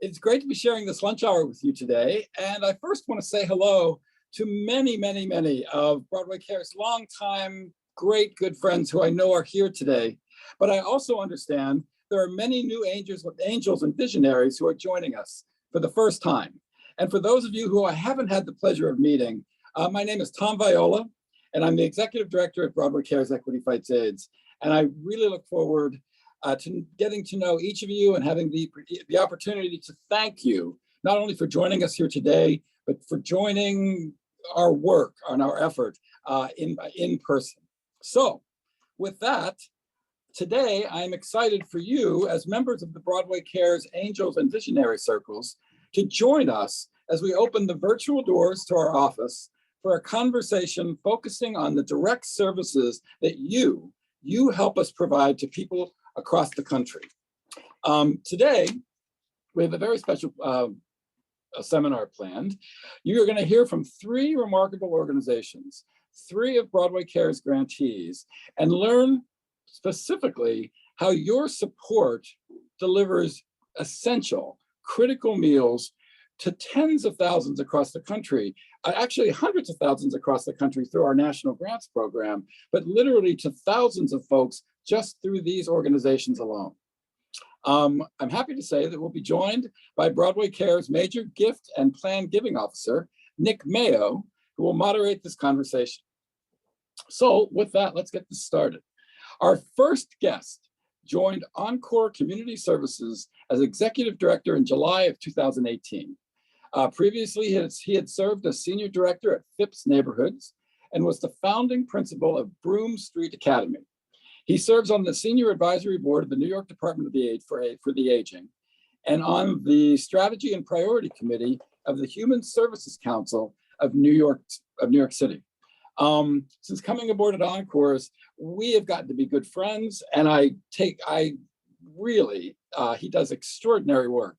It's great to be sharing this lunch hour with you today. And I first want to say hello to many of Broadway Care's longtime great good friends who I know are here today. But I also understand there are many new angels and visionaries who are joining us for the first time. And for those of you who I haven't had the pleasure of meeting, my name is Tom Viola, and I'm the Executive Director at Broadway Care's Equity Fights AIDS. And I really look forward to getting to know each of you and having the opportunity to thank you, not only for joining us here today, but for joining our work and our effort in person. So with that, today I'm excited for you as members of the Broadway Care's Angels and Visionary Circles to join us as we open the virtual doors to our office for a conversation focusing on the direct services that you help us provide to people across the country. Today, we have a very special seminar planned. You're going to hear from three remarkable organizations, three of Broadway Care's grantees, and learn specifically how your support delivers essential, critical meals to tens of thousands across the country, actually hundreds of thousands across the country through our national grants program, but literally to thousands of folks just through these organizations alone. I'm happy to say that we'll be joined by Broadway Care's Major Gift and Plan Giving Officer, Nick Mayo, who will moderate this conversation. So with that, let's get this started. Our first guest joined Encore Community Services as Executive Director in July of 2018. Previously, he had served as Senior Director at Phipps Neighborhoods and was the founding principal of Broome Street Academy. He serves on the Senior Advisory Board of the New York Department of the for the Aging and on the Strategy and Priority Committee of the Human Services Council of New York City. Since coming aboard at Encore's, we have gotten to be good friends, and he does extraordinary work.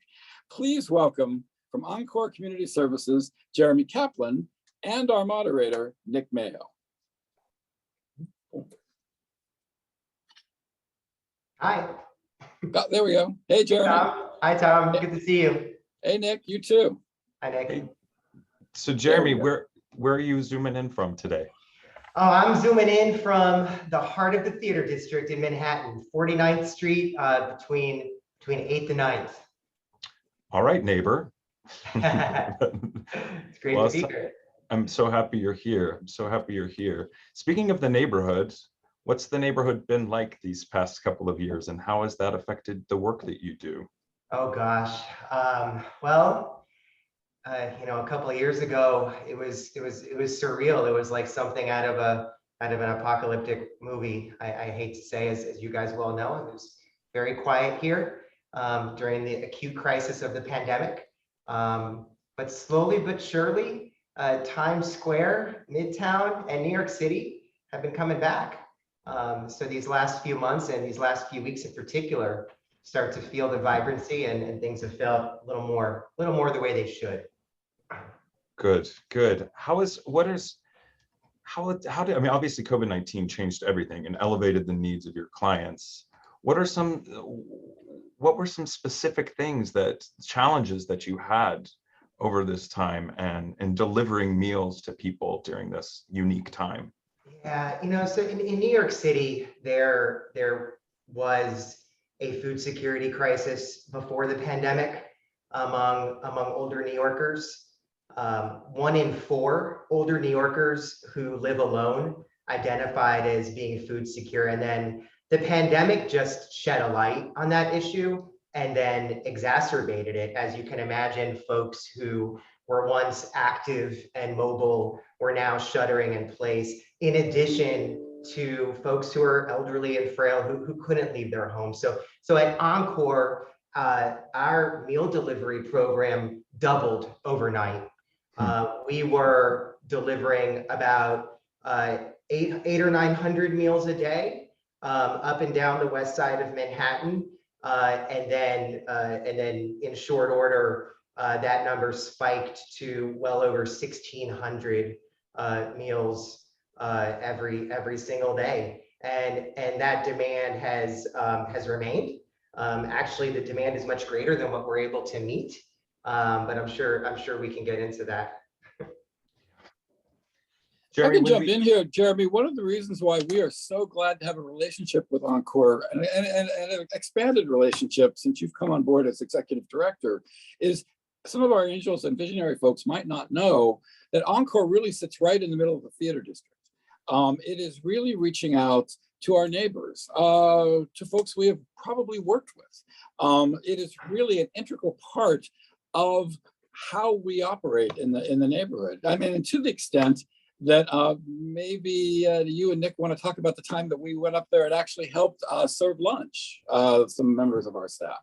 Please welcome from Encore Community Services, Jeremy Kaplan, and our moderator, Nick Mayo. Hi. There we go. Hey, Jeremy. Tom. Hi, Tom. Good to see you. Hey, Nick. You too. Hi, Nick. Hey. So, Jeremy, where are you zooming in from today? Oh, I'm zooming in from the heart of the theater district in Manhattan, 49th Street, between 8th and 9th. All right, neighbor. It's great to be here. I'm so happy you're here. Speaking of the neighborhood, what's the neighborhood been like these past couple of years, and how has that affected the work that you do? Oh gosh. Well, a couple of years ago, it was surreal. It was like something out of an apocalyptic movie. I hate to say, as you guys well know, it was very quiet here during the acute crisis of the pandemic. But slowly but surely, Times Square, Midtown, and New York City have been coming back. So these last few months and these last few weeks in particular start to feel the vibrancy, and things have felt a little more the way they should. Good. I mean, obviously COVID-19 changed everything and elevated the needs of your clients. What were some specific challenges that you had over this time and in delivering meals to people during this unique time? Yeah, so in New York City, there was a food security crisis before the pandemic among older New Yorkers. 1 in 4 older New Yorkers who live alone identified as being food secure. And then the pandemic just shed a light on that issue and then exacerbated it. As you can imagine, folks who were once active and mobile were now shuttering in place, in addition to folks who are elderly and frail who couldn't leave their homes. So at Encore, our meal delivery program doubled overnight. We were delivering about 800 or 900 meals a day up and down the west side of Manhattan, and then in short order, that number spiked to well over 1,600 meals every single day, and that demand has remained. Actually, the demand is much greater than what we're able to meet, but I'm sure we can get into that. I Jeremy, can jump in here, Jeremy. One of the reasons why we are so glad to have a relationship with Encore and an expanded relationship since you've come on board as executive director is some of our angels and visionary folks might not know that Encore really sits right in the middle of the theater district. It is really reaching out to our neighbors, to folks we have probably worked with. It is really an integral part of how we operate in the neighborhood. I mean, and to the extent that maybe you and Nick want to talk about the time that we went up there and actually helped serve lunch, some members of our staff.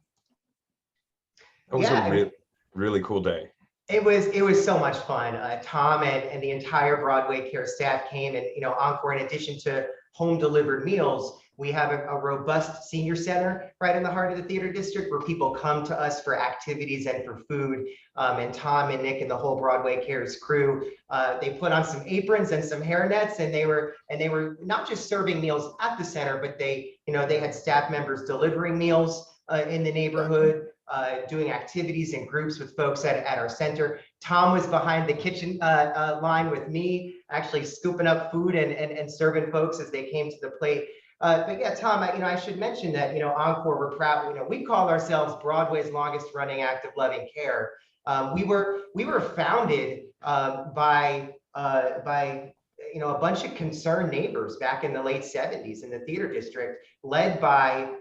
That was a really cool day. It was so much fun. Tom and the entire Broadway Care staff came, and Encore, in addition to home delivered meals, we have a robust senior center right in the heart of the theater district where people come to us for activities and for food. And Tom and Nick and the whole Broadway Cares crew, they put on some aprons and some hairnets, and they were not just serving meals at the center, but they had staff members delivering meals in the neighborhood, doing activities and groups with folks at our center. Tom was behind the kitchen line with me, actually scooping up food and serving folks as they came to the plate. But yeah, Tom, I should mention that, Encore, we're proud, we call ourselves Broadway's longest running active loving care. We were founded by a bunch of concerned neighbors back in the late 70s in the theater district, led by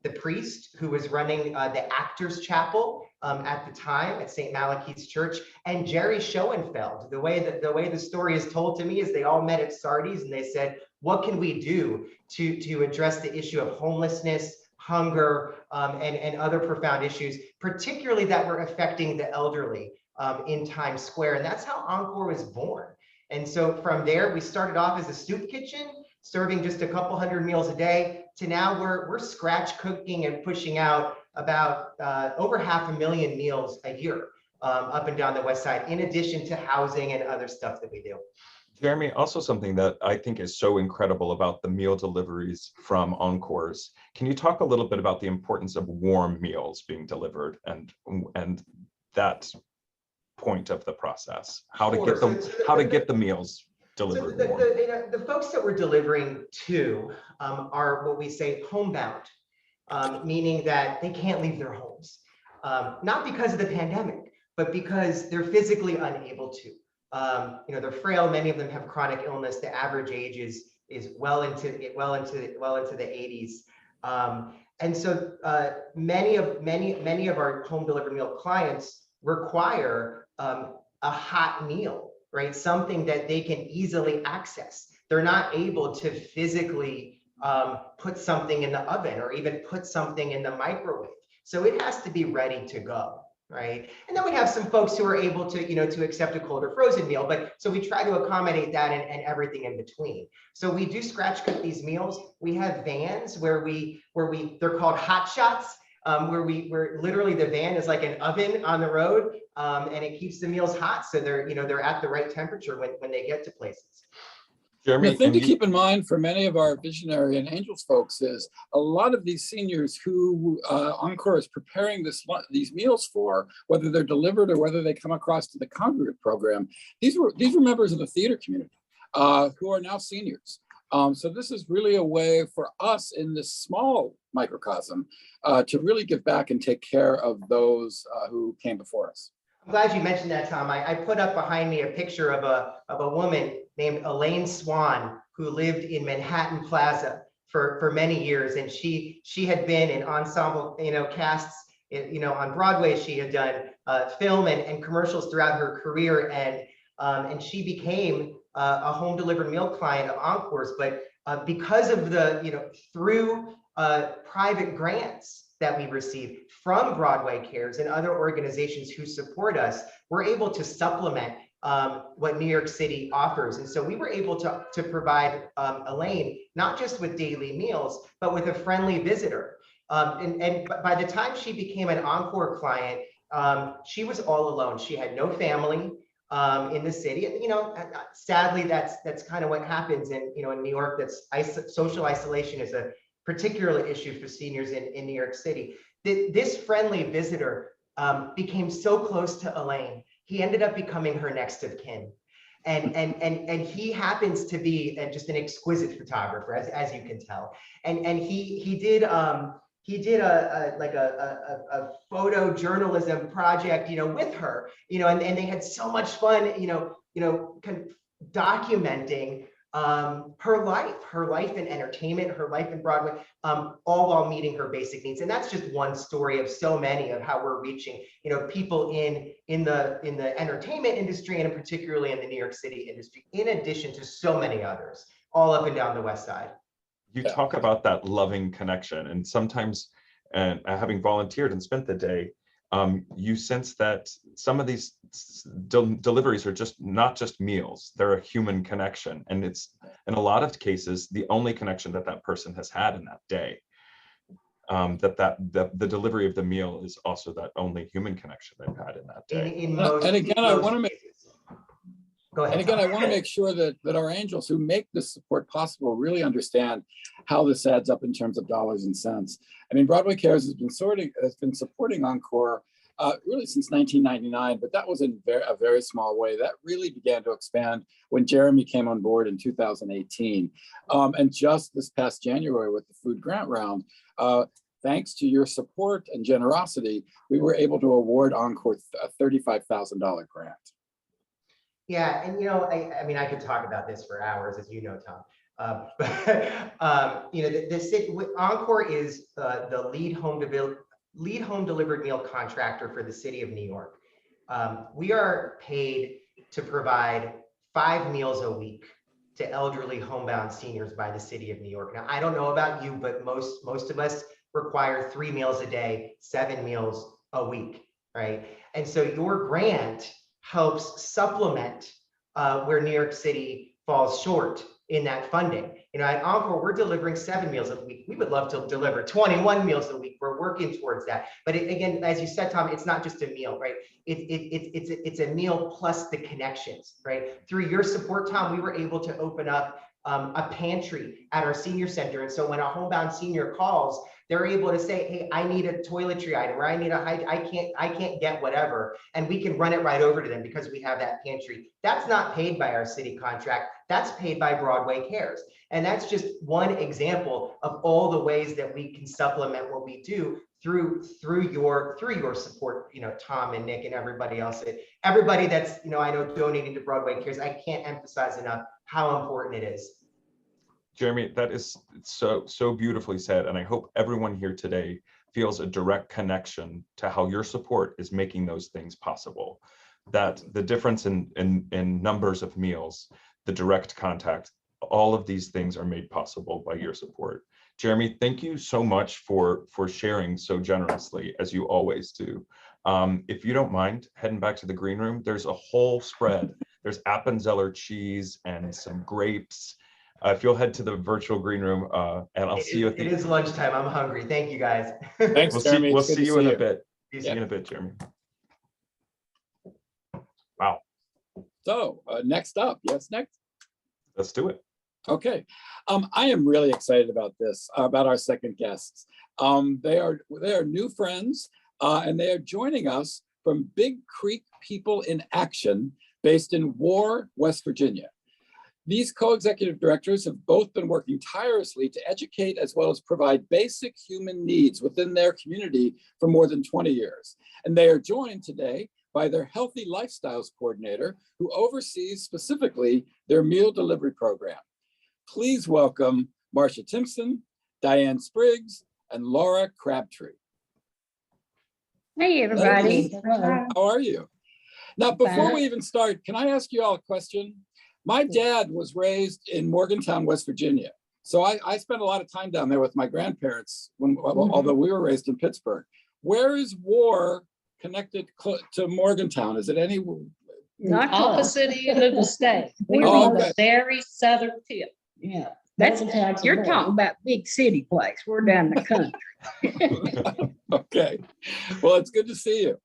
the priest who was running the Actors Chapel at the time at St. Malachi's Church, and Jerry Schoenfeld. The way the story is told to me is they all met at Sardi's and they said, what can we do to address the issue of homelessness, hunger, and other profound issues, particularly that were affecting the elderly in Times Square? And that's how Encore was born. And so from there, we started off as a soup kitchen, serving just a couple hundred meals a day, to now we're scratch cooking and pushing out about over 500,000 meals a year up and down the West Side, in addition to housing and other stuff that we do. Jeremy, also something that I think is so incredible about the meal deliveries from Encores. Can you talk a little bit about the importance of warm meals being delivered and that point of the process? How to get the meals delivered warm? The folks that we're delivering to are what we say homebound, meaning that they can't leave their homes, not because of the pandemic, but because they're physically unable to. They're frail. Many of them have chronic illness. The average age is well into the 80s. And so many of our home delivered meal clients require a hot meal, right? Something that they can easily access. They're not able to physically put something in the oven or even put something in the microwave. So it has to be ready to go. Right. And then we have some folks who are able to, to accept a cold or frozen meal. But so we try to accommodate that and everything in between. So we do scratch cook these meals. We have vans where they're called hot shots, where literally the van is like an oven on the road, and it keeps the meals hot. So they're at the right temperature when they get to places. Jeremy, the thing to keep in mind for many of our visionary and angels folks is a lot of these seniors who Encore is preparing these meals for, whether they're delivered or whether they come across to the congregate program, these were members of the theater community who are now seniors. So this is really a way for us in this small microcosm to really give back and take care of those who came before us. I'm glad you mentioned that, Tom. I put up behind me a picture of a woman named Elaine Swan, who lived in Manhattan Plaza for many years, and she had been in ensemble casts on Broadway. She had done film and commercials throughout her career, and she became a home delivered meal client of Encore's. But because of through private grants that we receive from Broadway Cares and other organizations who support us, we're able to supplement what New York City offers. And so we were able to provide Elaine not just with daily meals, but with a friendly visitor. And by the time she became an Encore client, she was all alone. She had no family in the city. And, sadly, that's kind of what happens in New York. Social isolation is particular issue for seniors in New York City. This friendly visitor became so close to Elaine, he ended up becoming her next of kin. And he happens to be just an exquisite photographer, as you can tell. And he did a photojournalism project, with her, and they had so much fun, documenting her life in entertainment, her life in Broadway, all while meeting her basic needs. And that's just one story of so many of how we're reaching, people in the entertainment industry, and particularly in the New York City industry, in addition to so many others, all up and down the West Side. You talk about that loving connection, and sometimes, and having volunteered and spent the day, you sense that some of these deliveries are not just meals, they're a human connection. And it's, in a lot of cases, the only connection that person has had in that day. The delivery of the meal is also that only human connection they've had in that day. And again, I want to make Go ahead. And again, I want to make sure that our angels who make this support possible really understand how this adds up in terms of dollars and cents. I mean, Broadway Cares has been supporting Encore really since 1999, but that was in a very small way. That really began to expand when Jeremy came on board in 2018. And just this past January with the food grant round, thanks to your support and generosity, we were able to award Encore a $35,000 grant. Yeah, and I mean, I could talk about this for hours, as you know, Tom. Encore is the lead home delivered meal contractor for the city of New York. We are paid to provide 5 meals a week to elderly homebound seniors by the city of New York. Now, I don't know about you, but most of us require 3 meals a day, 7 meals a week, right? And so your grant helps supplement where New York City falls short in that funding. At Encore, we're delivering 7 meals a week. We would love to deliver 21 meals a week. We're working towards that. But again, as you said, Tom, it's not just a meal, right? It's a meal plus the connections, right? Through your support, Tom, we were able to open up a pantry at our senior center. And so when a homebound senior calls, they're able to say, hey, I need a toiletry item, or I can't get whatever. And we can run it right over to them because we have that pantry. That's not paid by our city contract. That's paid by Broadway Cares. And that's just one example of all the ways that we can supplement what we do through your support, Tom and Nick and everybody else. Everybody that's, I know, donating to Broadway Cares. I can't emphasize enough how important it is. Jeremy, that is so beautifully said. And I hope everyone here today feels a direct connection to how your support is making those things possible. That the difference in numbers of meals, the direct contact, all of these things are made possible by your support. Jeremy, thank you so much for sharing so generously, as you always do. If you don't mind heading back to the green room, there's a whole spread. There's Appenzeller cheese and some grapes. If you'll head to the virtual green room, and I'll see you at the. It is lunchtime. I'm hungry. Thank you, guys. Thanks, Jeremy. We'll see you in a bit. See you in a bit, Jeremy. Wow. So next up, yes, next. Let's do it. Okay, I am really excited about this, about our second guests. They are new friends, and they are joining us from Big Creek People in Action, based in War, West Virginia. These co-executive directors have both been working tirelessly to educate as well as provide basic human needs within their community for more than 20 years. And they are joined today by their Healthy Lifestyles Coordinator, who oversees specifically their meal delivery program. Please welcome Marcia Timpson, Diane Spriggs, and Laura Crabtree. Hey, everybody. How are you? Now, before we even start, can I ask you all a question? My dad was raised in Morgantown, West Virginia. So I spent a lot of time down there with my grandparents, although we were raised in Pittsburgh. Where is War connected to Morgantown? Is it any? Not Opposite end of the state. We're on the very southern tip. Yeah. You're talking about big city place. We're down the country. Okay. Well, it's good to see you.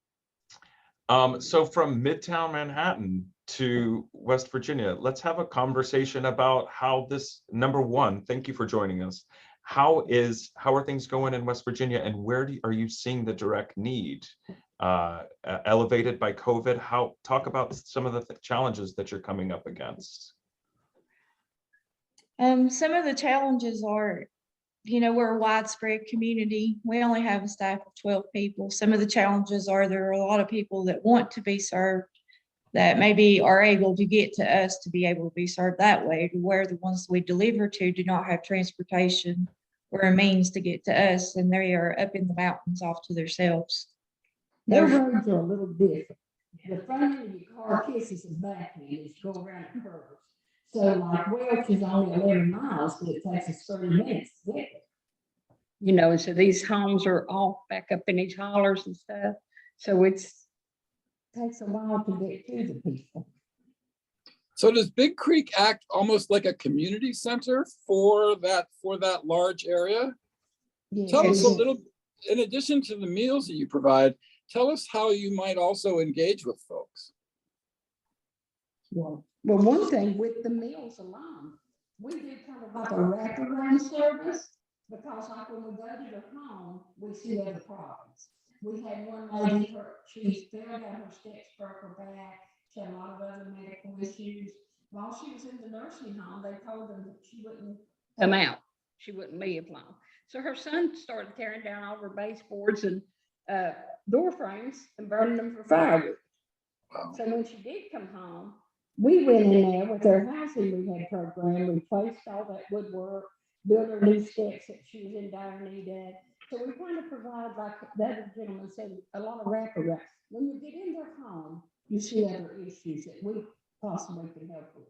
So from Midtown Manhattan to West Virginia, let's have a conversation about how this, number one, thank you for joining us, how are things going in West Virginia, and where are you seeing the direct need elevated by COVID? Talk about some of the challenges that you're coming up against. Some of the challenges are, we're a widespread community. We only have a staff of 12 people. Some of the challenges are there are a lot of people that want to be served that maybe are able to get to us to be able to be served that way, to where the ones we deliver to do not have transportation or a means to get to us, and they are up in the mountains off to themselves. Their roads are a little different. The front end of your car kisses the back end as you go around the curves. So like Welch is only 11 miles, but it takes us 30 minutes to get there. And so these homes are all back up in these hollers and stuff. So takes a while to get to the people. So does Big Creek act almost like a community center for that large area? Yes. Tell us a little, in addition to the meals that you provide, tell us how you might also engage with folks. Well, one thing with the meals alone, we do kind of like a wraparound service, because like when we go to their home, we see other problems. We had one lady, she fell down her steps, broke her back. She had a lot of other medical issues. While she was in the nursing home, they told them that she wouldn't come out. She wouldn't leave long. So her son started tearing down all her baseboards and door frames and burning them for firewood. Wow. So when she did come home, we went in there with our housing rehab program, replaced all that woodwork, built her new steps that she was in dire need of. So we kind of provide, like the other gentleman said, a lot of wraparound. When you get in their home, you see other issues that we possibly can help with.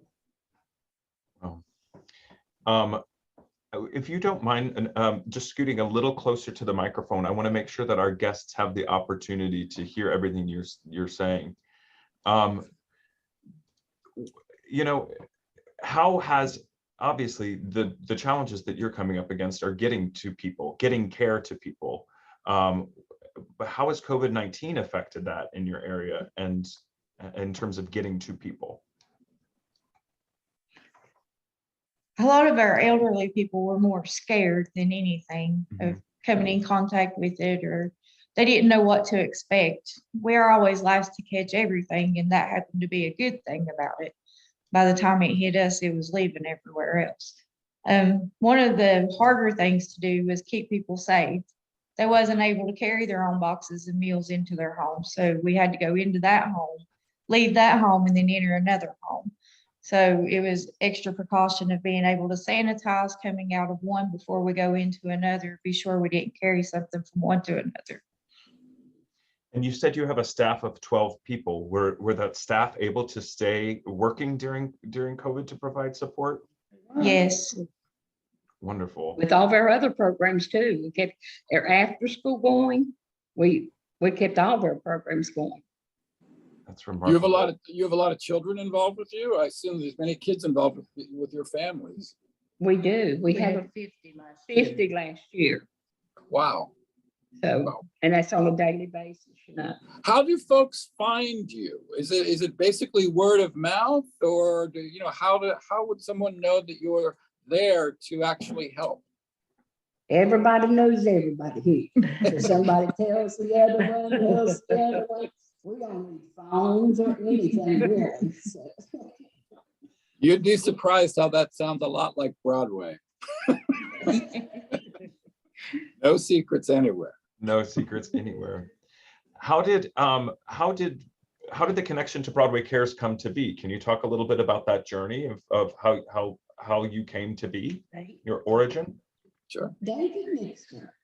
If you don't mind, just scooting a little closer to the microphone, I want to make sure that our guests have the opportunity to hear everything you're saying. How has, obviously, the challenges that you're coming up against are getting to people, getting care to people. But how has COVID-19 affected that in your area and in terms of getting to people? A lot of our elderly people were more scared than anything of coming in contact with it, or they didn't know what to expect. We're always last to catch everything, and that happened to be a good thing about it. By the time it hit us, it was leaving everywhere else. One of the harder things to do was keep people safe. They wasn't able to carry their own boxes and meals into their home, so we had to go into that home, leave that home, and then enter another home. So it was extra precaution of being able to sanitize coming out of one before we go into another, be sure we didn't carry something from one to another. And you said you have a staff of 12 people. Were that staff able to stay working during COVID to provide support? Yes. Wonderful. With all of our other programs too, we kept their after school going. We kept all of our programs going. That's remarkable. You have a lot of children involved with you. I assume there's many kids involved with your families. We do. We had 50 last year. 50 last year. Wow. So, Wow. and that's on a daily basis, How do folks find you? Is it basically word of mouth, or how would someone know that you're there to actually help? Everybody knows everybody here. So somebody tells the other one, tells the other one. We don't need phones or anything really. So. You'd be surprised how that sounds a lot like Broadway. No secrets anywhere. No secrets anywhere. How did the connection to Broadway Cares come to be? Can you talk a little bit about that journey of how you came to be, your origin? Sure. David Nixner.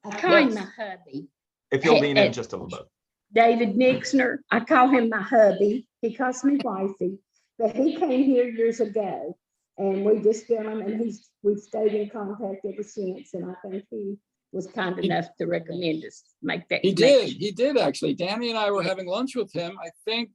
I call him my hubby. If you'll lean in just a little bit. David Nixner. I call him my hubby. He calls me wifey, but he came here years ago, and we just got him, and we've stayed in contact ever since. And I think he was kind enough to recommend us make that connection. He did actually. Danny and I were having lunch with him, I think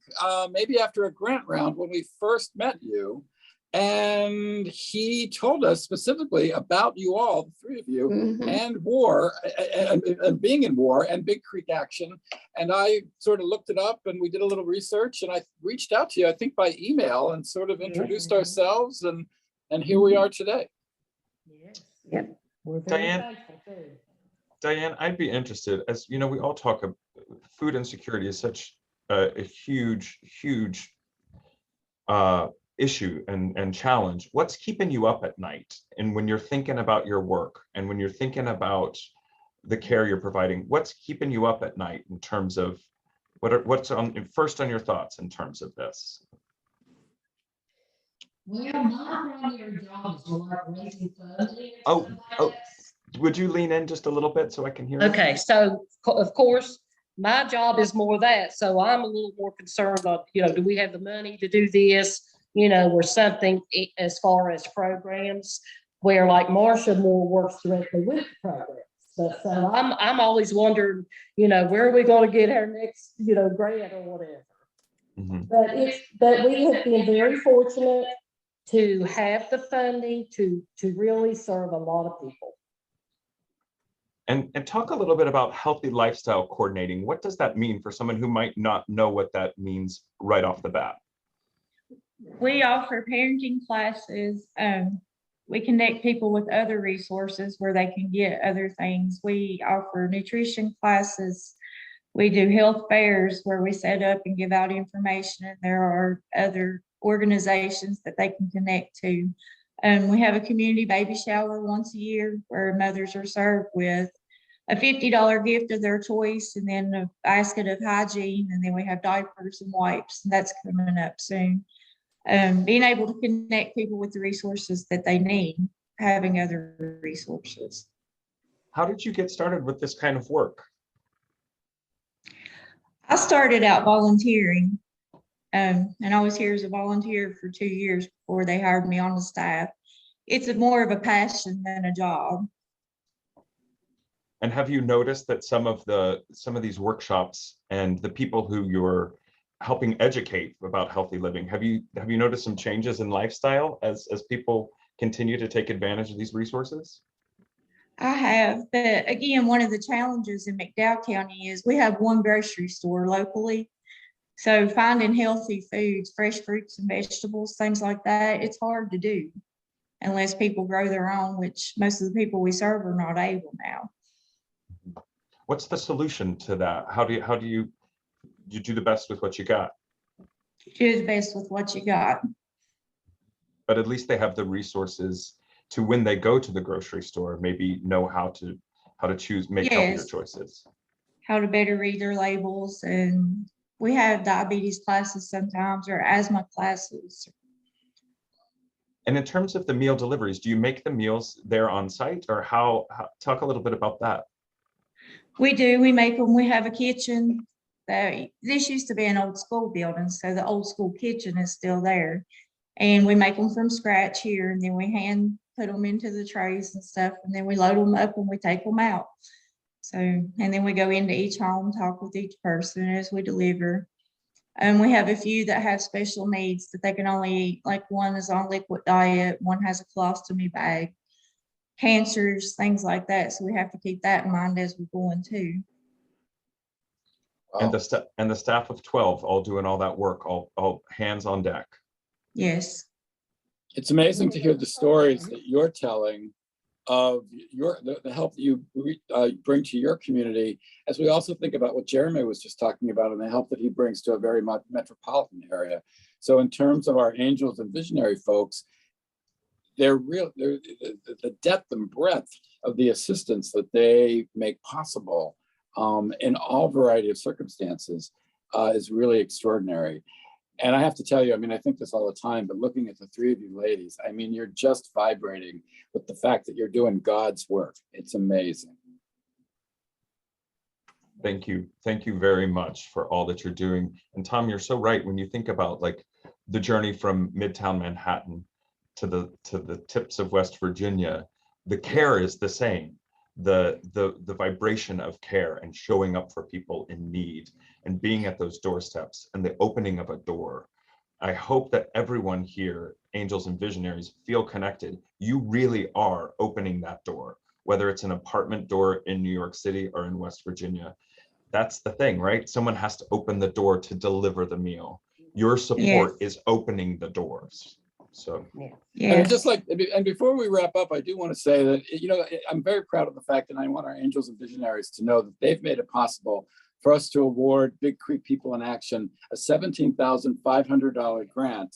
maybe after a grant round when we first met you. And he told us specifically about you all, the three of you, and war, and being in war, and Big Creek Action. And I sort of looked it up, and we did a little research, and I reached out to you, I think by email, and sort of introduced ourselves, and here we are today. Yep. We're very Diane, thankful too. Diane, I'd be interested, as you know, we all talk of food insecurity is such a huge, huge issue and challenge. What's keeping you up at night? And when you're thinking about your work and when you're thinking about the care you're providing, what's keeping you up at night in terms of what's first on your thoughts in terms of this? Well, my primary job is to work raising funding. Oh, would you lean in just a little bit so I can hear you? Okay, so of course, my job is more that, so I'm a little more concerned on, do we have the money to do this? Or something as far as programs where like Marsha more works directly with the programs. But so I'm always wondering, where are we going to get our next, grant or whatever. Mhm. But we have been very fortunate to have the funding to really serve a lot of people. And talk a little bit about healthy lifestyle coordinating. What does that mean for someone who might not know what that means right off the bat? We offer parenting classes. We connect people with other resources where they can get other things. We offer nutrition classes. We do health fairs where we set up and give out information, and there are other organizations that they can connect to. We have a community baby shower once a year where mothers are served with a $50 gift of their choice and then a basket of hygiene, and then we have diapers and wipes, and that's coming up soon. Being able to connect people with the resources that they need, having other resources. How did you get started with this kind of work? I started out volunteering, and I was here as a volunteer for 2 years before they hired me on the staff. It's more of a passion than a job. And have you noticed that some of these workshops and the people who you're helping educate about healthy living, have you noticed some changes in lifestyle as people continue to take advantage of these resources? I have, but again, one of the challenges in McDowell County is we have one grocery store locally. So finding healthy foods, fresh fruits and vegetables, things like that, it's hard to do unless people grow their own, which most of the people we serve are not able now. What's the solution to that? How do you do the best with what you got? Do the best with what you got. But at least they have the resources to, when they go to the grocery store, maybe know how to choose, make healthier Yes. choices. How to better read their labels, and we have diabetes classes sometimes or asthma classes. And in terms of the meal deliveries, do you make the meals there on site, or how talk a little bit about that? We do, we make them, we have a kitchen. This used to be an old school building, so the old school kitchen is still there. And we make them from scratch here, and then we hand put them into the trays and stuff, and then we load them up and we take them out. So, and then we go into each home, talk with each person as we deliver. And we have a few that have special needs that they can only eat, like one is on liquid diet, one has a colostomy bag, cancers, things like that. So we have to keep that in mind as we're going too. Wow. And the staff of 12 all doing all that work, all hands on deck. Yes. It's amazing to hear the stories that you're telling of the help that you bring to your community, as we also think about what Jeremy was just talking about and the help that he brings to a very metropolitan area. So in terms of our angels and visionary folks, the depth and breadth of the assistance that they make possible in all variety of circumstances is really extraordinary. And I have to tell you, I mean, I think this all the time, but looking at the three of you ladies, I mean, you're just vibrating with the fact that you're doing God's work. It's amazing. Thank you. Thank you very much for all that you're doing. And Tom, you're so right. When you think about like the journey from Midtown Manhattan to the tips of West Virginia, the care is the same. The vibration of care and showing up for people in need and being at those doorsteps and the opening of a door. I hope that everyone here, angels and visionaries, feel connected. You really are opening that door, whether it's an apartment door in New York City or in West Virginia. That's the thing, right? Someone has to open the door to deliver the meal. Your support is opening the doors. So And Yeah. just like, and before we wrap up, I do want to say that, I'm very proud of the fact, and I want our angels and visionaries to know that they've made it possible for us to award Big Creek People in Action a $17,500 grant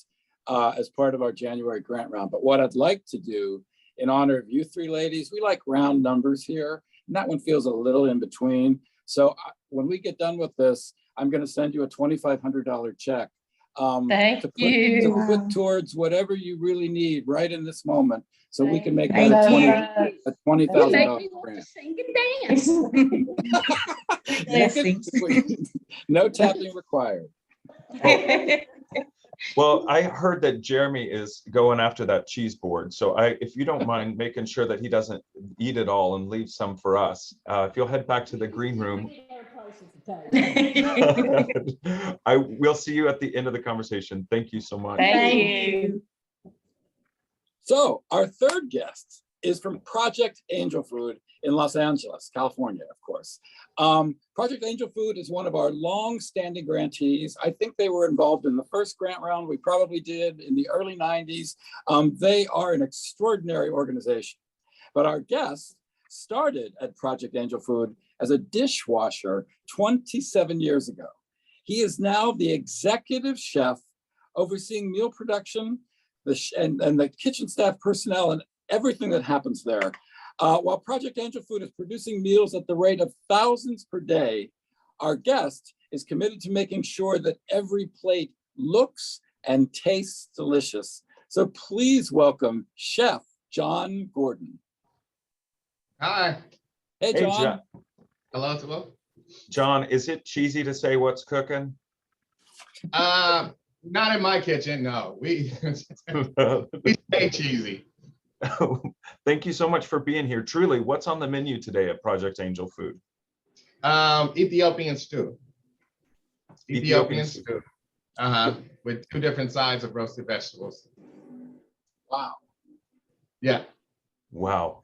as part of our January grant round. But what I'd like to do in honor of you three ladies, we like round numbers here, and that one feels a little in between. So when we get done with this, I'm going to send you a $2,500 check. Thank To you. put towards whatever you really need right in this moment, so we can make Thank that you. a $20,000 We want to grant. sing and dance. Blessings. No tapping required. well, I heard that Jeremy is going after that cheese board. So if you don't mind making sure that he doesn't eat it all and leave some for us, if you'll head back to the green room. We'll see you at the end of the conversation. Thank you so much. Thank you. So our third guest is from Project Angel Food in Los Angeles, California, of course. Project Angel Food is one of our long-standing grantees. I think they were involved in the first grant round we probably did in the early 90s. They are an extraordinary organization. But our guest started at Project Angel Food as a dishwasher 27 years ago. He is now the executive chef overseeing meal production and the kitchen staff personnel and everything that happens there. While Project Angel Food is producing meals at the rate of thousands per day, our guest is committed to making sure that every plate looks and tastes delicious. So please welcome Chef John Gordon. Hi. Hey, John. Hello, hello. John, is it cheesy to say what's cooking? Not in my kitchen, no. We stay cheesy. Thank you so much for being here. Truly, what's on the menu today at Project Angel Food? Ethiopian stew. Ethiopian stew. With 2 different sides of roasted vegetables. Wow. Yeah. Wow.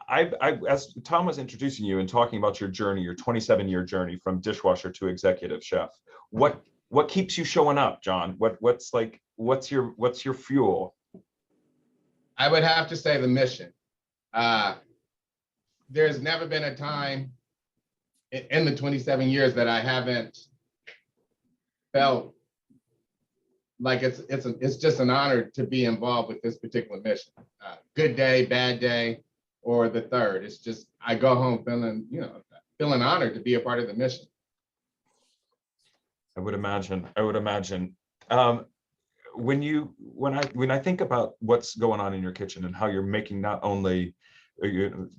As Tom was introducing you and talking about your journey, your 27-year journey from dishwasher to executive chef, what keeps you showing up, John? What's your fuel? I would have to say the mission. There's never been a time in the 27 years that I haven't felt like it's just an honor to be involved with this particular mission. Good day, bad day, or the third. It's just I go home feeling honored to be a part of the mission. I would imagine. When I think about what's going on in your kitchen and how you're making not only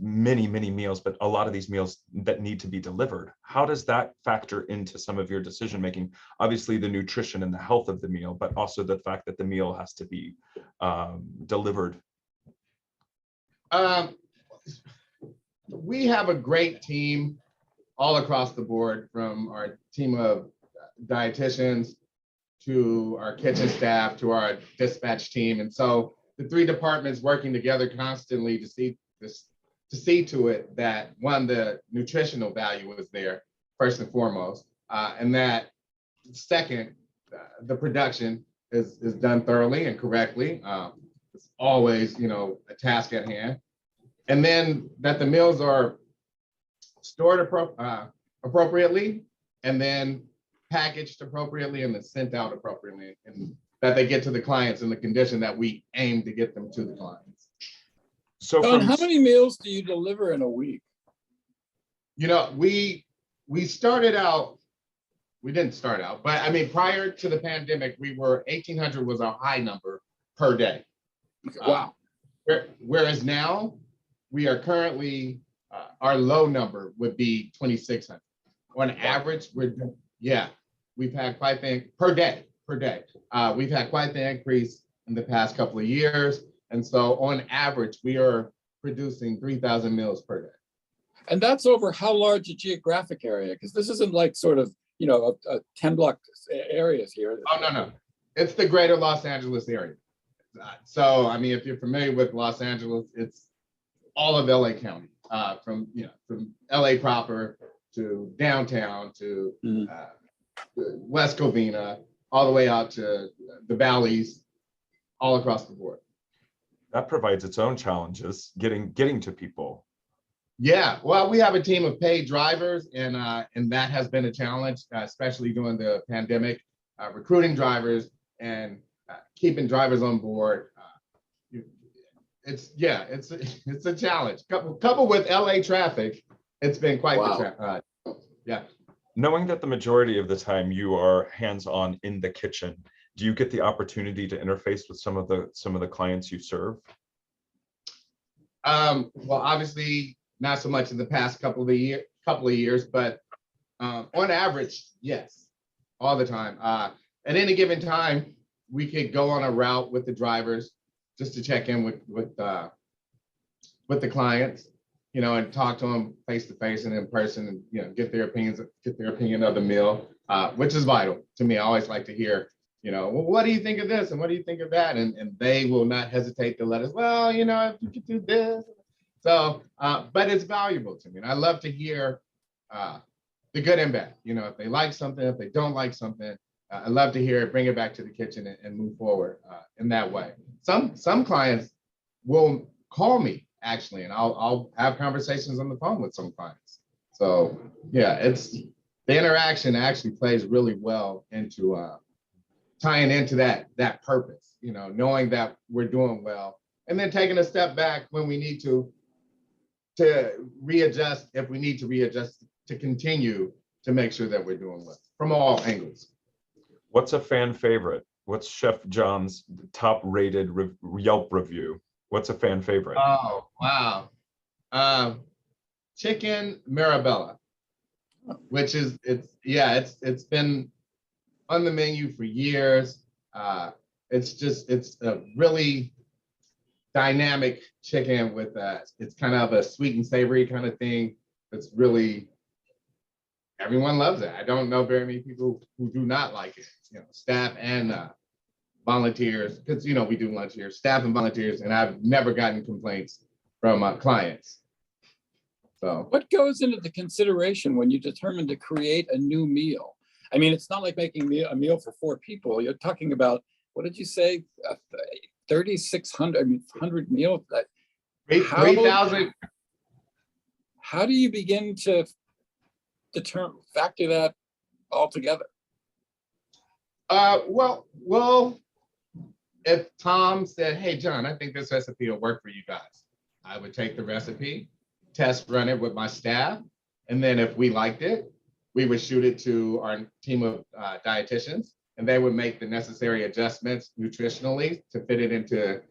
many meals, but a lot of these meals that need to be delivered, how does that factor into some of your decision making? Obviously the nutrition and the health of the meal, but also the fact that the meal has to be delivered. We have a great team all across the board, from our team of dietitians to our kitchen staff to our dispatch team. And so the 3 departments working together constantly to see to it that, one, the nutritional value is there first and foremost, and that second, the production is done thoroughly and correctly. It's always, a task at hand. And then that the meals are stored appropriately, and then packaged appropriately, and then sent out appropriately, and that they get to the clients in the condition that we aim to get them to the clients. So John, how many meals do you deliver in a week? We started out, we didn't start out, but I mean, prior to the pandemic, 1,800 was our high number per day. Wow. Whereas now, we are currently, our low number would be 2,600. On average, we've had quite the, per day. We've had quite the increase in the past couple of years. And so on average, we are producing 3,000 meals per day. And that's over how large a geographic area? Because this isn't like sort of, a 10 block areas here. Oh, no. It's the greater Los Angeles area. So, I mean, if you're familiar with Los Angeles, it's all of LA County, from LA proper to downtown to West Covina, all the way out to the valleys, all across the board. That provides its own challenges, getting to people. Yeah, well, we have a team of paid drivers, and that has been a challenge, especially during the pandemic, recruiting drivers and keeping drivers on board. It's a challenge. Coupled with LA traffic, it's been quite the yeah. Knowing that the majority of the time you are hands-on in the kitchen, do you get the opportunity to interface with some of the clients you serve? Well, obviously not so much in the past couple of years, but on average, yes, all the time. At any given time, we could go on a route with the drivers just to check in with the clients, and talk to them face to face and in person, and get their opinion of the meal, which is vital to me. I always like to hear, well, what do you think of this and what do you think of that? And they will not hesitate to let us, well, if you could do this. So, but it's valuable to me. And I love to hear the good and bad, if they like something, if they don't like something. I love to hear it, bring it back to the kitchen and move forward in that way. Some clients will call me actually, and I'll have conversations on the phone with some clients. So yeah, the interaction actually plays really well into tying into that purpose, knowing that we're doing well, and then taking a step back when we need to readjust, if we need to readjust, to continue to make sure that we're doing well from all angles. What's a fan favorite? What's Chef John's top rated Yelp review? What's a fan favorite? Oh, wow. Chicken Marabella, which is, it's been on the menu for years. It's a really dynamic chicken with it's kind of a sweet and savory kind of thing. It's really, everyone loves it. I don't know very many people who do not like it. Staff and volunteers, because we do lunch here, staff and volunteers, and I've never gotten complaints from clients. So what goes into the consideration when you determine to create a new meal? I mean, it's not like making a meal for 4 people. You're talking about, what did you say, 3,600? I mean, 100 meals. 3,000. How do you begin to factor that all together? Well, if Tom said, hey, John, I think this recipe will work for you guys, I would take the recipe, test run it with my staff, and then if we liked it, we would shoot it to our team of dietitians, and they would make the necessary adjustments nutritionally to fit it into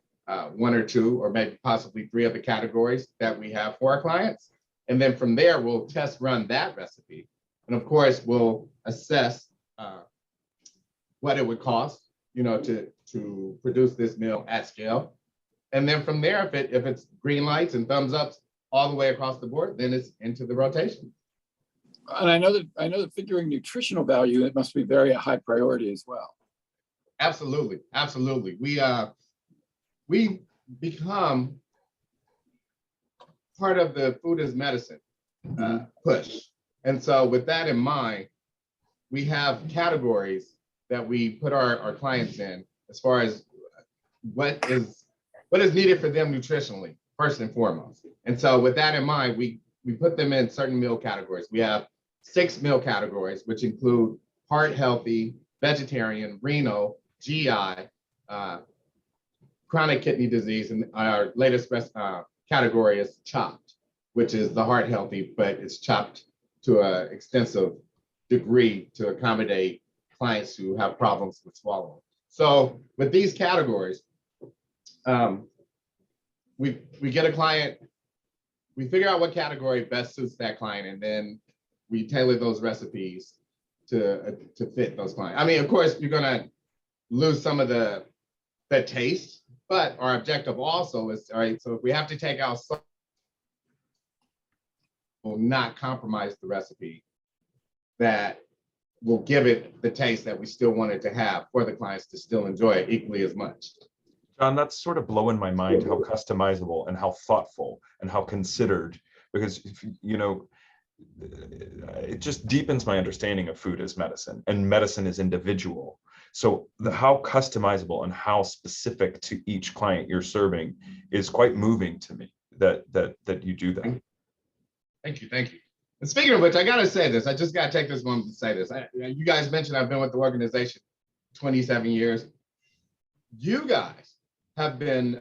1 or 2 or maybe possibly 3 of the categories that we have for our clients. And then from there, we'll test run that recipe. And of course, we'll assess what it would cost, to produce this meal at scale. And then from there, if it's green lights and thumbs ups all the way across the board, then it's into the rotation. And I know that figuring nutritional value, it must be very a high priority as well. Absolutely, absolutely. We become part of the food as medicine push. And so with that in mind, we have categories that we put our clients in as far as what is needed for them nutritionally, first and foremost. And so with that in mind, we put them in certain meal categories. We have 6 meal categories, which include heart healthy, vegetarian, renal, GI, chronic kidney disease, and our latest category is chopped, which is the heart healthy, but it's chopped to an extensive degree to accommodate clients who have problems with swallowing. So with these categories, we get a client, we figure out what category best suits that client, and then we tailor those recipes to fit those clients. I mean, of course, you're gonna lose some of the taste, but our objective also is, all right, so if we have to take out some, we'll not compromise the recipe that will give it the taste that we still want it to have for the clients to still enjoy it equally as much. John, that's sort of blowing my mind how customizable and how thoughtful and how considered, because it just deepens my understanding of food as medicine, and medicine is individual. So how customizable and how specific to each client you're serving is quite moving to me that you do that. Thank you, thank you. And speaking of which, I gotta say this. I just gotta take this moment to say this. You guys mentioned I've been with the organization 27 years. You guys have been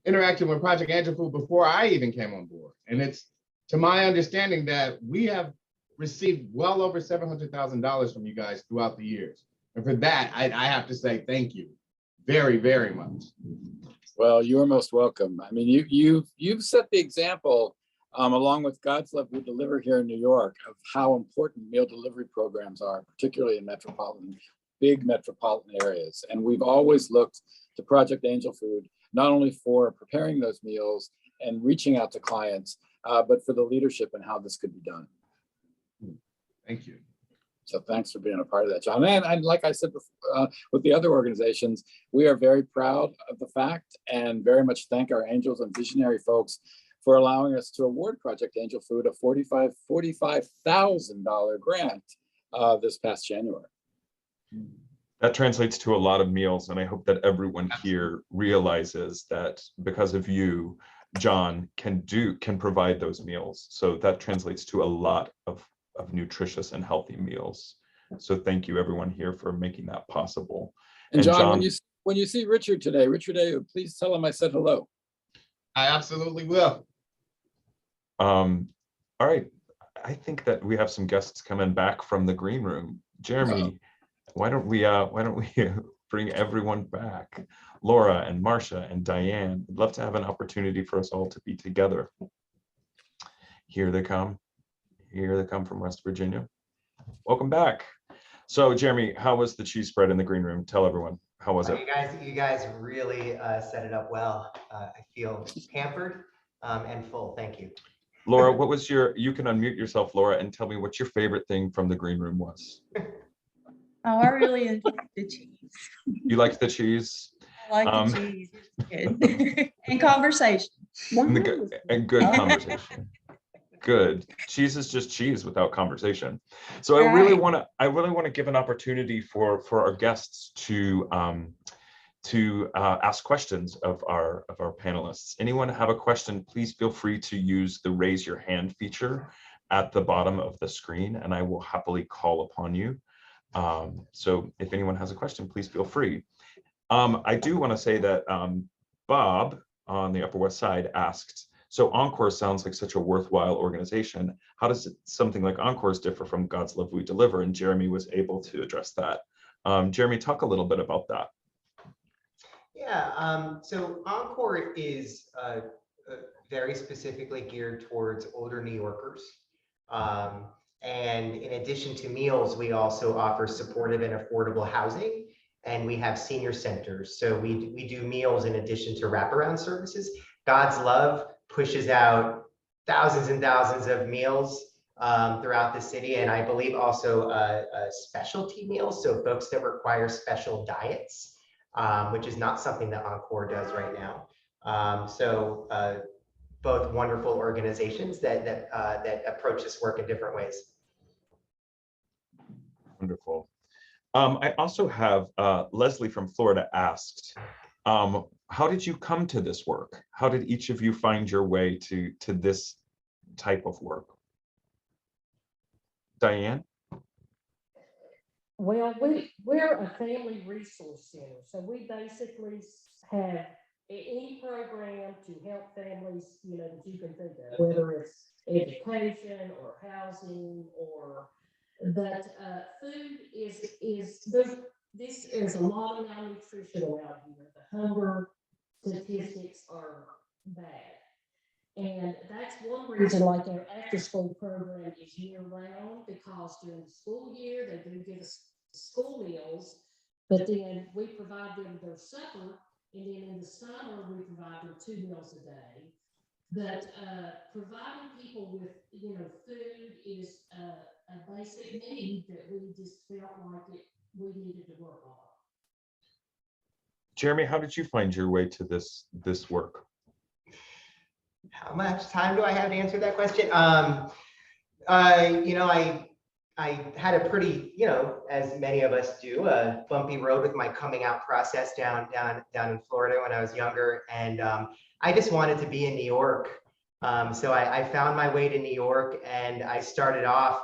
interacting with Project Angel Food before I even came on board. And it's to my understanding that we have received well over $700,000 from you guys throughout the years. And for that, I have to say thank you very, very much. Well, you're most welcome. I mean, you've set the example, along with God's Love We Deliver here in New York, of how important meal delivery programs are, particularly in big metropolitan areas. And we've always looked to Project Angel Food, not only for preparing those meals and reaching out to clients, but for the leadership and how this could be done. Thank you. So thanks for being a part of that, John. And like I said before, with the other organizations, we are very proud of the fact and very much thank our angels and visionary folks for allowing us to award Project Angel Food a $45,000 grant this past January. That translates to a lot of meals, and I hope that everyone here realizes that because of you, John can provide those meals. So that translates to a lot of nutritious and healthy meals. So thank you everyone here for making that possible. And John, when you see Richard today, please tell him I said hello. I absolutely will. All right, I think that we have some guests coming back from the green room. Jeremy, why don't we bring everyone back? Laura and Marcia and Diane, I'd love to have an opportunity for us all to be together. Here they come. Here they come from West Virginia. Welcome back. So Jeremy, how was the cheese spread in the green room? Tell everyone, how was it? You guys really set it up well. I feel pampered and full. Thank you. Laura, what was you can unmute yourself, Laura, and tell me what your favorite thing from the green room was. Oh, I really enjoyed the cheese. You liked the cheese? I like the cheese. It's good. And conversation. And good conversation. Good. Cheese is just cheese without conversation. So I really want to give an opportunity for our guests to ask questions of our panelists. Anyone have a question, please feel free to use the raise your hand feature at the bottom of the screen, and I will happily call upon you. So if anyone has a question, please feel free. I do want to say that Bob on the Upper West Side asked, so Encore sounds like such a worthwhile organization. How does something like Encore's differ from God's Love We Deliver? And Jeremy was able to address that. Jeremy, talk a little bit about that. Yeah, so Encore is very specifically geared towards older New Yorkers. And in addition to meals, we also offer supportive and affordable housing, and we have senior centers. So we do meals in addition to wraparound services. God's Love pushes out thousands and thousands of meals throughout the city, and I believe also specialty meals, so folks that require special diets, which is not something that Encore does right now. So both wonderful organizations that approach this work in different ways. Wonderful. I also have Leslie from Florida asked, how did you come to this work? How did each of you find your way to this type of work? Diane? Well, we're a family resource center, so we basically have any program to help families, that you can think of, whether it's education or housing or, but food there's a lot of malnutrition around here. The hunger statistics are bad. And that's one reason, like our after-school program is year-round, because during the school year, they do give us school meals, but then we provide them their supper, and then in the summer, we provide them 2 meals a day. But providing people with, food is a basic need that we just felt like we needed to work on. Jeremy, how did you find your way to this work? How much time do I have to answer that question? I had a pretty, as many of us do, a bumpy road with my coming out process down in Florida when I was younger. And I just wanted to be in New York. So I found my way to New York, and I started off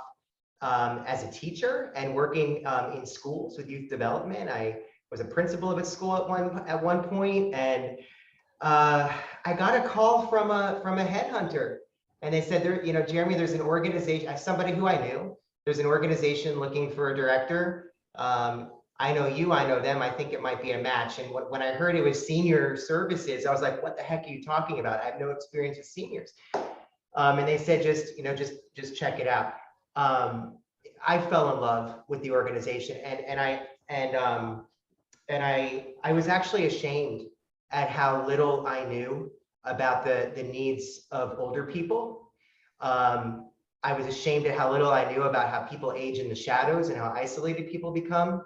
as a teacher and working in schools with youth development. I was a principal of a school at one point, and I got a call from a headhunter, and they said, Jeremy, there's an organization, somebody who I knew. There's an organization looking for a director. I know you, I know them. I think it might be a match. And when I heard it was senior services, I was like, what the heck are you talking about? I have no experience with seniors. And they said, just check it out. I fell in love with the organization, and I was actually ashamed at how little I knew about the needs of older people. I was ashamed at how little I knew about how people age in the shadows and how isolated people become.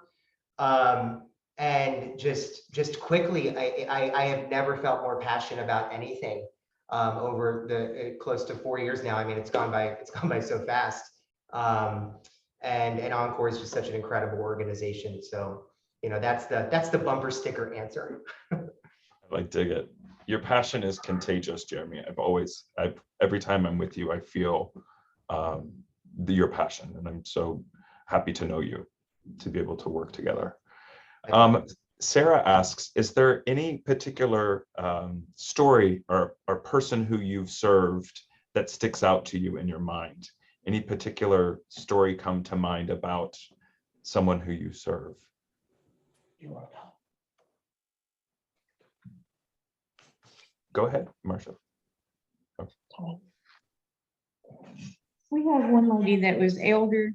And just quickly, I have never felt more passionate about anything over the close to 4 years now. I mean, it's gone by so fast. And Encore is just such an incredible organization. So, that's the bumper sticker answer. I dig it. Your passion is contagious, Jeremy. Every time I'm with you, I feel your passion, and I'm so happy to know you, to be able to work together. Sarah asks, is there any particular story or person who you've served that sticks out to you in your mind? Any particular story come to mind about someone who you serve? Go ahead, Marcia. Okay. We have one lady that was elder,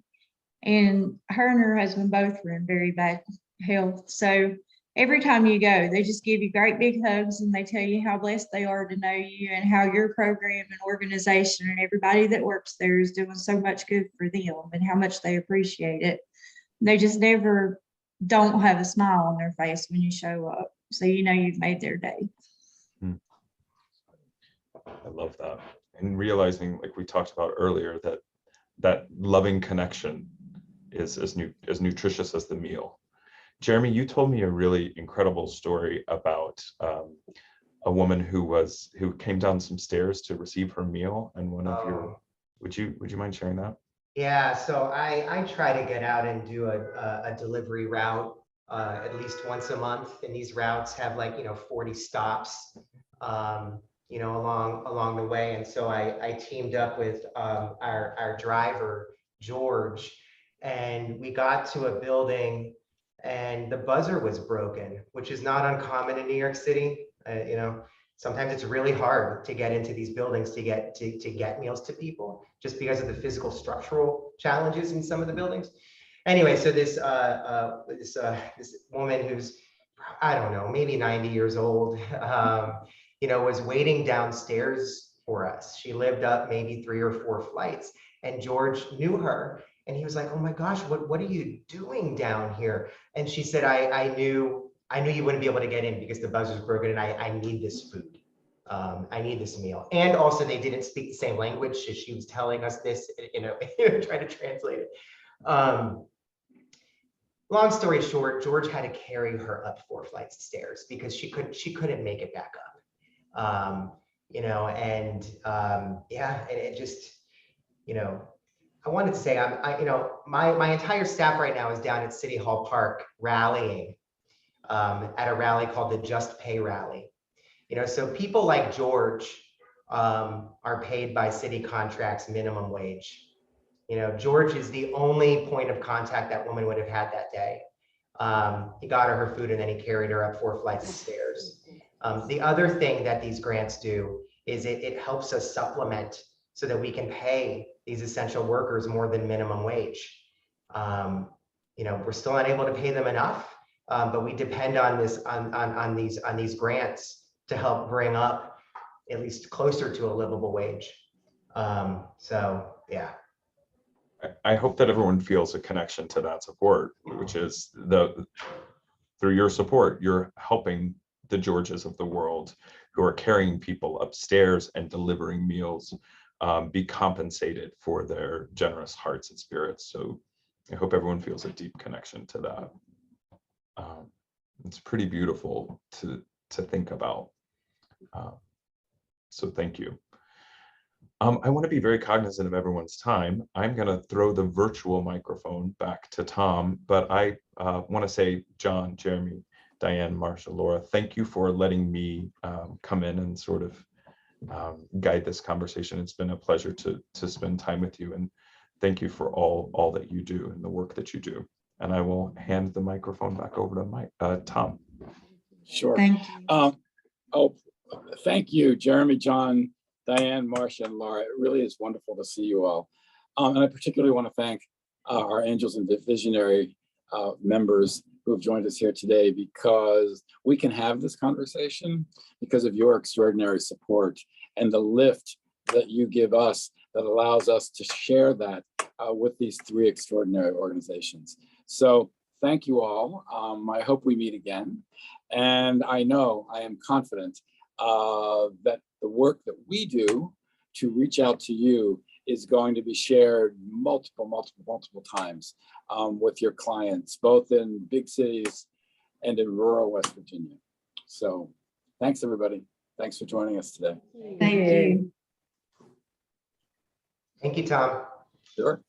and her husband both were in very bad health. So every time you go, they just give you great big hugs, and they tell you how blessed they are to know you, and how your program and organization and everybody that works there is doing so much good for them, and how much they appreciate it. They just never don't have a smile on their face when you show up. So you've made their day. I love that. And realizing, like we talked about earlier, that loving connection is as nutritious as the meal. Jeremy, you told me a really incredible story about a woman who came down some stairs to receive her meal, and would you mind sharing that? Yeah, so I try to get out and do a delivery route at least once a month, and these routes have 40 stops along the way. And so I teamed up with our driver, George, and we got to a building and the buzzer was broken, which is not uncommon in New York City. Sometimes it's really hard to get into these buildings to get meals to people, just because of the physical structural challenges in some of the buildings. Anyway, so this woman who's, I don't know, maybe 90 years old, was waiting downstairs for us. She lived up maybe 3 or 4 flights, and George knew her, and he was like, "Oh my gosh, what are you doing down here?" And she said, I knew you wouldn't be able to get in because the buzzer's broken, and I need this food. I need this meal. And also they didn't speak the same language. So she was telling us this, trying to translate it. Long story short, George had to carry her up 4 flights of stairs because she couldn't make it back up. Yeah, and it just, I wanted to say, my entire staff right now is down at City Hall Park rallying at a rally called the Just Pay Rally. So people like George are paid by city contracts minimum wage. George is the only point of contact that woman would have had that day. He got her food, and then he carried her up 4 flights of stairs. The other thing that these grants do is it helps us supplement so that we can pay these essential workers more than minimum wage. We're still not able to pay them enough, but we depend on these grants to help bring up at least closer to a livable wage. So yeah. I hope that everyone feels a connection to that support, which is through your support, you're helping the Georges of the world who are carrying people upstairs and delivering meals be compensated for their generous hearts and spirits. So I hope everyone feels a deep connection to that. It's pretty beautiful to think about. So thank you. I want to be very cognizant of everyone's time. I'm going to throw the virtual microphone back to Tom, but I want to say, John, Jeremy, Diane, Marsha, Laura, thank you for letting me come in and sort of guide this conversation. It's been a pleasure to spend time with you, and thank you for all that you do and the work that you do. And I will hand the microphone back over to Tom. Sure. Thank you. Thank you, Jeremy, John, Diane, Marsha, and Laura. It really is wonderful to see you all. And I particularly want to thank our Angels and Visionary members who have joined us here today, because we can have this conversation because of your extraordinary support and the lift that you give us that allows us to share that with these three extraordinary organizations. So thank you all. I hope we meet again. And I am confident that the work that we do to reach out to you is going to be shared multiple times with your clients, both in big cities and in rural West Virginia. So thanks, everybody. Thanks for joining us today. Thank you. Thank you, Tom. Sure.